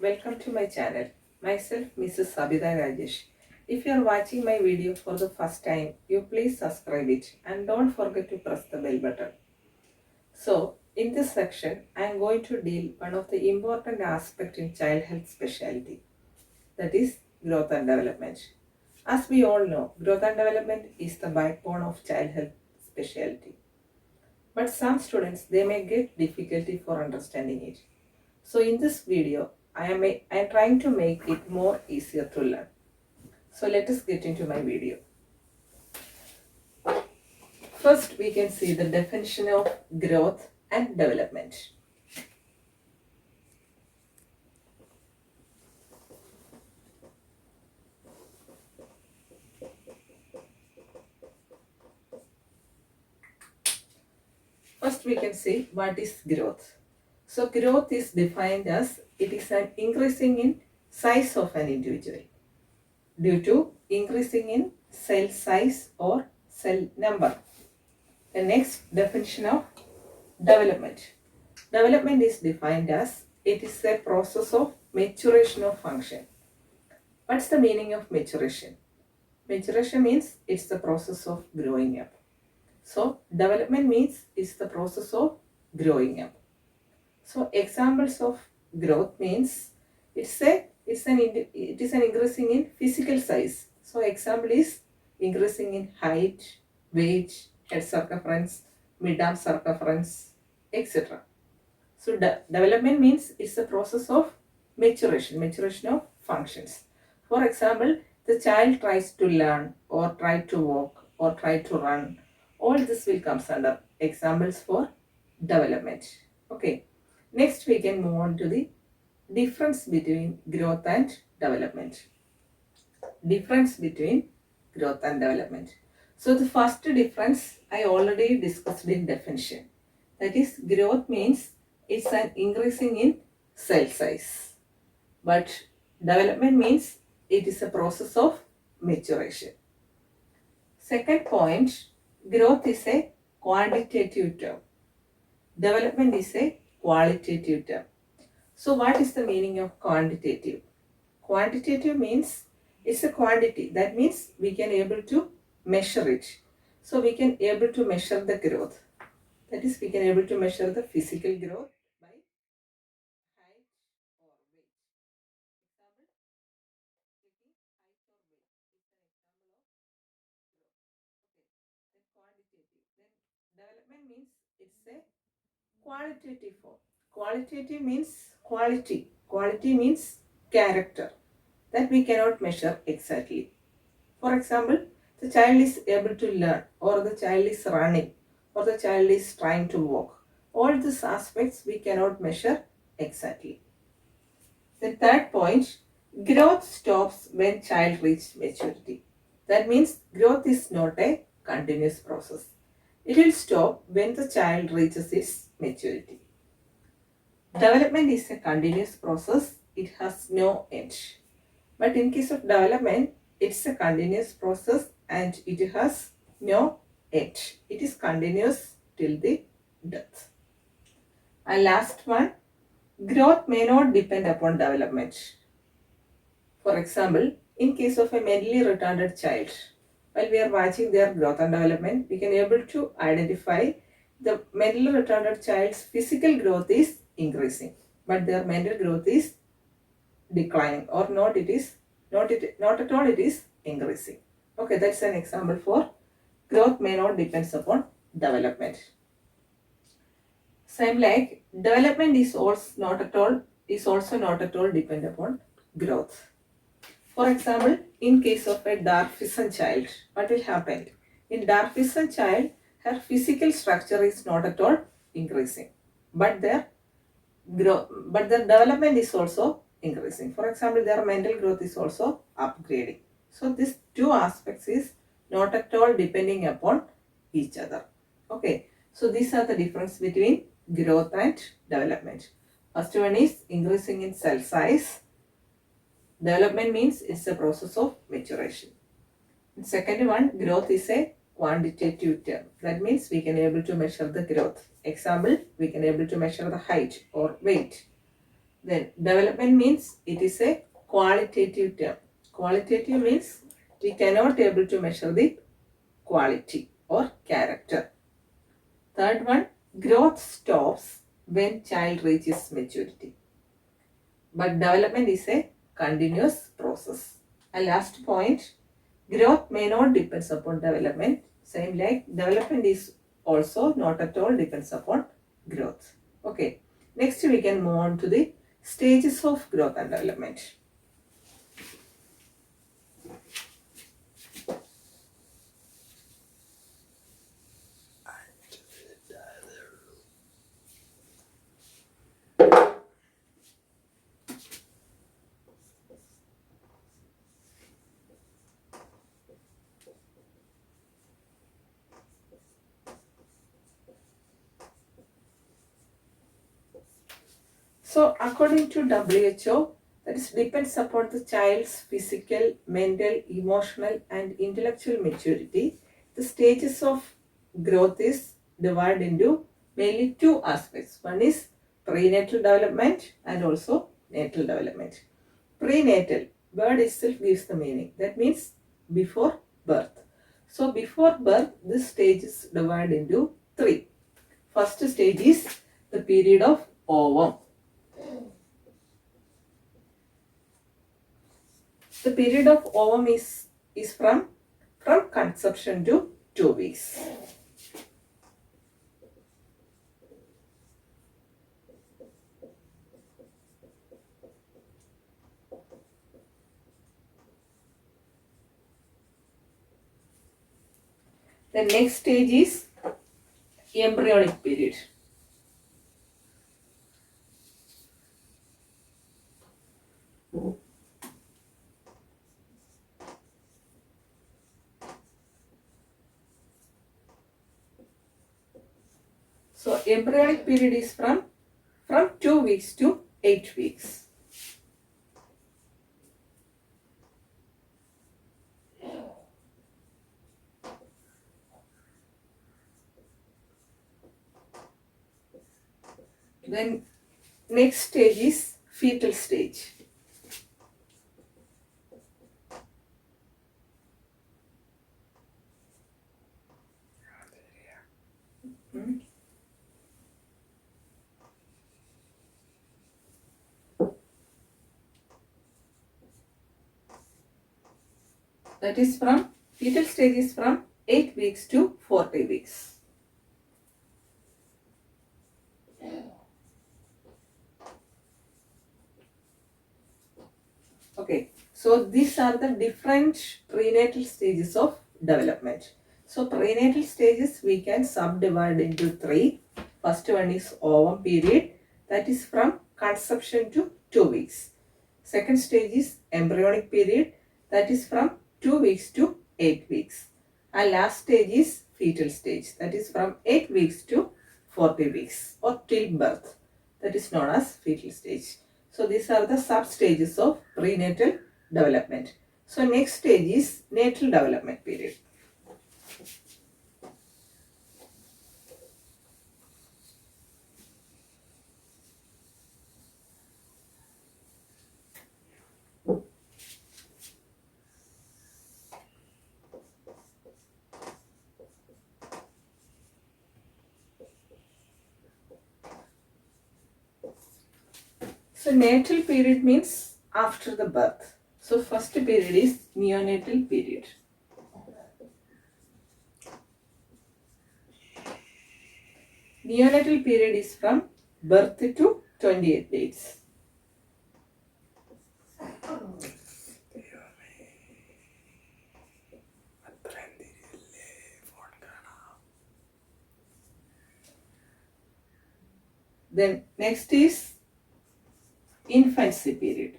welcome to my channel. Myself, Mrs. Sabitha Rajesh. If you are watching my video for the first time, you please subscribe it and don't forget to press the bell button. So, in this section, I am going to deal one of the important aspect in child health specialty, that is growth and development. As we all know, growth and development is the backbone of child health specialty. But some students, they may get difficulty for understanding it. So in this video, I am trying to make it more easier to learn. So let us get into my video. First, we can see the definition of growth and development. First, we can see what is growth. So growth is defined as it is an increasing in size of an individual due to increasing in cell size or cell number. The next definition of development. Development is defined as it is a process of maturation of function. What's the meaning of maturation? Maturation means it's the process of growing up. So development means it's the process of growing up. So examples of growth means it is an increasing in physical size. So example is increasing in height, weight, head circumference, mid-arm circumference, etc. So development means it's the process of maturation of functions. For example, the child tries to learn or try to walk or try to run. All this will come under examples for development. Okay. Next, we can move on to the difference between growth and development. Difference between growth and development. So the first difference I already discussed in definition. That is, growth means it's an increasing in cell size. But development means it is a process of maturation. Second point, growth is a quantitative term. Development is a qualitative term. So what is the meaning of quantitative? Quantitative means it's a quantity. That means we can able to measure it. So we can able to measure the growth. That is, we can able to measure the physical growth by height or weight. Example, taking height or weight. It's an example of growth. Okay. Then quantitative. Then development means it's a qualitative form. Qualitative means quality. Quality means character that we cannot measure exactly. For example, the child is able to learn, or the child is running, or the child is trying to walk. All these aspects we cannot measure exactly. The third point, growth stops when child reaches maturity. That means growth is not a continuous process. It will stop when the child reaches its maturity. Development is a continuous process. It has no end. But in case of development, it's a continuous process and it has no end. It is continuous till the death. And last one, growth may not depend upon development. For example, in case of a mentally retarded child, while we are watching their growth and development, we can able to identify the mentally retarded child's physical growth is increasing, but their mental growth is declining, or not at all it is increasing. Okay, that's an example for growth may not depends upon development. Same like development is also not at all depend upon growth. For example, in case of a dark vision child, what will happen? In dark vision child, her physical structure is not at all increasing, but their development is also increasing. For example, their mental growth is also upgrading. So these two aspects is not at all depending upon each other. Okay, so these are the difference between growth and development. First one is increasing in cell size. Development means it's a process of maturation. And second one, growth is a quantitative term. That means we can able to measure the growth. Example, we can able to measure the height or weight. Then development means it is a qualitative term. Qualitative means we cannot able to measure the quality or character. Third one, growth stops when child reaches maturity. But development is a continuous process. And last point, growth may not depends upon development. Same like development is also not at all depends upon growth. Okay. Next we can move on to the stages of growth and development. So according to WHO, that is depends upon the child's physical, mental, emotional and intellectual maturity. The stages of growth is divided into mainly two aspects. One is prenatal development and also natal development. Prenatal, word itself gives the meaning. That means before birth. So before birth, this stage is divided into three. First stage is the period of ovum. The period of ovum is from conception to 2 weeks. The next stage is embryonic period. So embryonic period is from 2 weeks to 8 weeks. Then next stage is fetal stage. That is from fetal stage is from 8 weeks to 40 weeks. Okay, so these are the different prenatal stages of development. So prenatal stages we can subdivide into three. First one is ovum period, that is from conception to 2 weeks. Second stage is embryonic period, that is from 2 weeks to 8 weeks. And last stage is fetal stage, that is from 8 weeks to 40 weeks or till birth, that is known as fetal stage. So these are the sub stages of prenatal development. So next stage is natal development period. So natal period means after the birth. So first period is neonatal period. Neonatal period is from birth to 28 days. Then next is infancy period.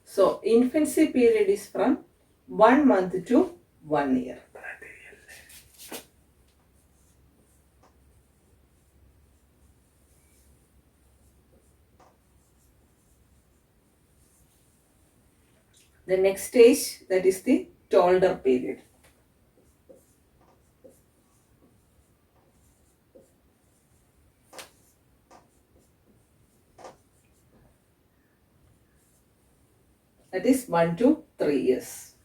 So infancy period is from 1 month to 1 year. The next stage, that is the toddler period. that is 1 to 3 years.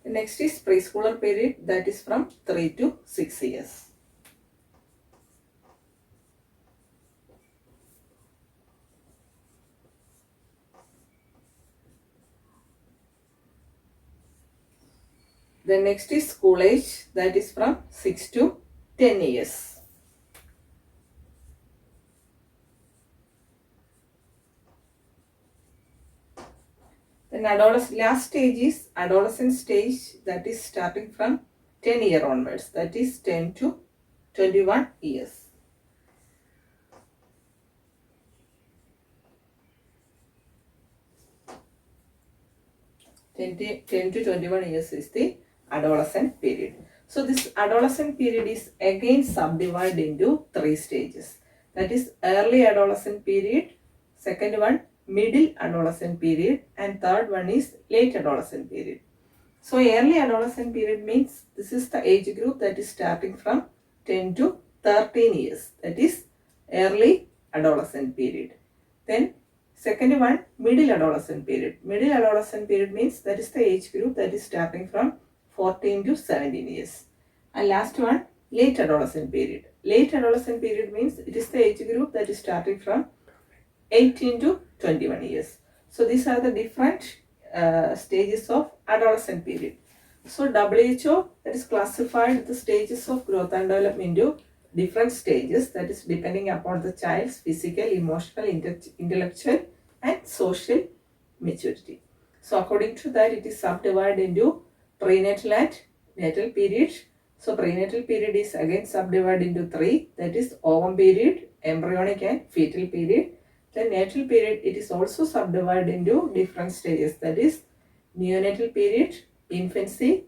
The next is preschooler period, that is from 3 to 6 years. The next is school age, that is from 6 to 10 years. Then last stage is adolescent stage, that is starting from 10 year onwards, that is 10 to 21 years. 10 to 21 years is the adolescent period. So this adolescent period is again subdivided into 3 stages. That is early adolescent period, second one middle adolescent period, and third one is late adolescent period. So early adolescent period means this is the age group that is starting from 10 to 13 years. That is early adolescent period. Then second one, middle adolescent period. Middle adolescent period means that is the age group that is starting from 14 to 17 years. And last one, late adolescent period. Late adolescent period means it is the age group that is starting from 18 to 21 years. So these are the different stages of adolescent period. So WHO that is classified the stages of growth and development into different stages, that is depending upon the child's physical, emotional, intellectual and social maturity. So according to that, it is subdivided into prenatal and natal period. So prenatal period is again subdivided into 3, that is ovum period, embryonic and fetal period. The natal period, it is also subdivided into different stages, that is neonatal period, infancy,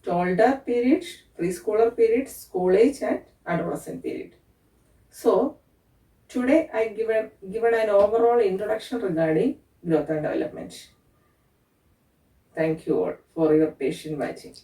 toddler period, preschooler period, school age and adolescent period. So today I given an overall introduction regarding growth and development. Thank you all for your patient watching.